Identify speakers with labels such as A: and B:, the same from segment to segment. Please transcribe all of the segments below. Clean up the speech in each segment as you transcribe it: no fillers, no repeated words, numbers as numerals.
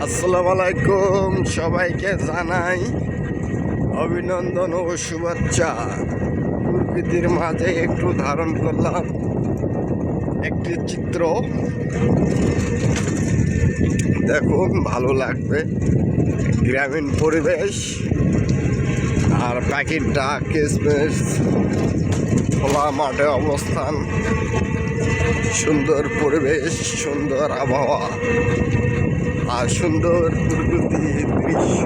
A: আসসালামু আলাইকুম, সবাইকে জানাই অভিনন্দন ও শুভেচ্ছা। প্রকৃতির মাঝে একটু ধারণ করলাম একটি চিত্র, দেখুন ভালো লাগবে। গ্রামীণ পরিবেশ আর পাখির ডাক, কিসমিস, খোলা মাঠে অবস্থান, সুন্দর পরিবেশ, সুন্দর আবহাওয়া আর সুন্দর প্রকৃতির দৃশ্য।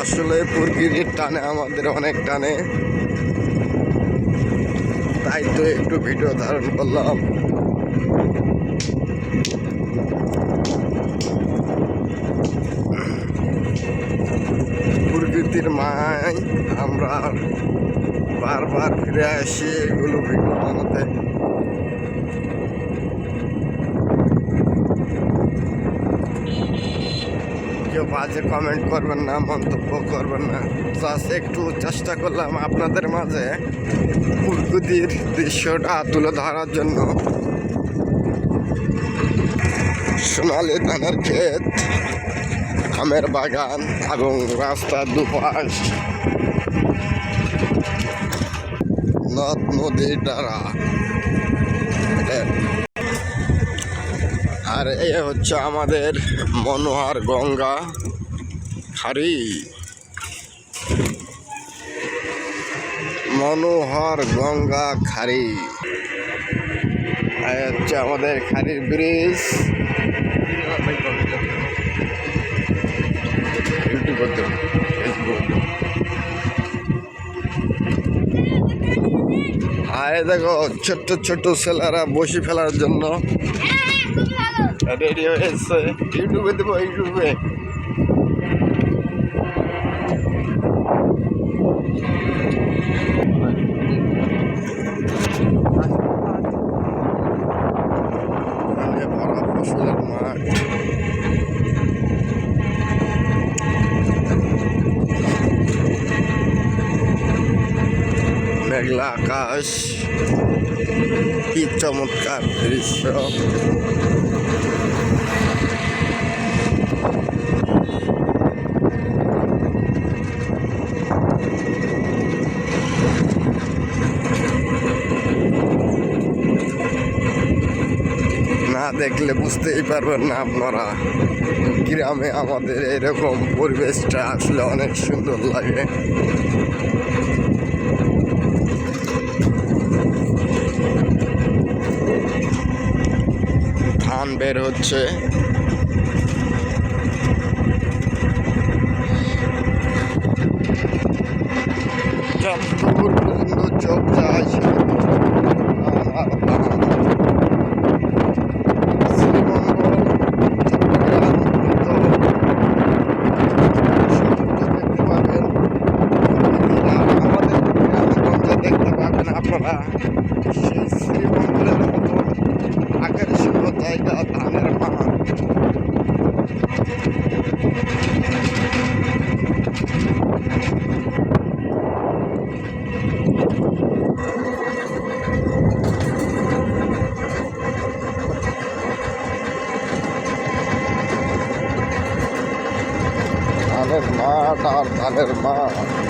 A: আসলে প্রকৃতির টানে আমাদের অনেক টানে, তাই তো একটু ভিডিও ধারণ করলাম। প্রকৃতির মায় আমরা বারবার ফিরে আসি এগুলো ভিডিও বানাতে। কেউ বাজে কমেন্ট করবেন না, মন্তব্য করবেন না। জাস্ট একটু চেষ্টা করলাম আপনাদের মাঝে প্রকৃতির দৃশ্যটা তুলে ধরার জন্য। সোনালি ধানের ক্ষেত, আমের বাগান এবং রাস্তার দুপাশ নদ নদীর দ্বারা, আর এই হচ্ছে আমাদের মনোহর গঙ্গা খাড়ি। মনোহর গঙ্গা খাড়ি, এই হচ্ছে আমাদের খাড়ির ব্রিজ। আর দেখো ছোট্ট ছোট্ট ছেলেরা বসে ফেলার জন্য রেডি হয়েছে। ইউটিউবে দেবো, ইউটিউবে। ভরা ফসলের মাঠ, মেঘলা আকাশ, কি চমৎকার দৃশ্য। না দেখলে বুঝতেই পারবেন না আপনারা, গ্রামে আমাদের এরকম পরিবেশটা আসলে অনেক সুন্দর লাগে। ধান বের হচ্ছে, যতদূর পর্যন্ত চোখ যায় আপনারা সেই শ্রীমঙ্গলের মতো আকর্ষণীয় জায়গা, ধানের মাঠ। ধানের মাঠ আর ধানের মাঠ।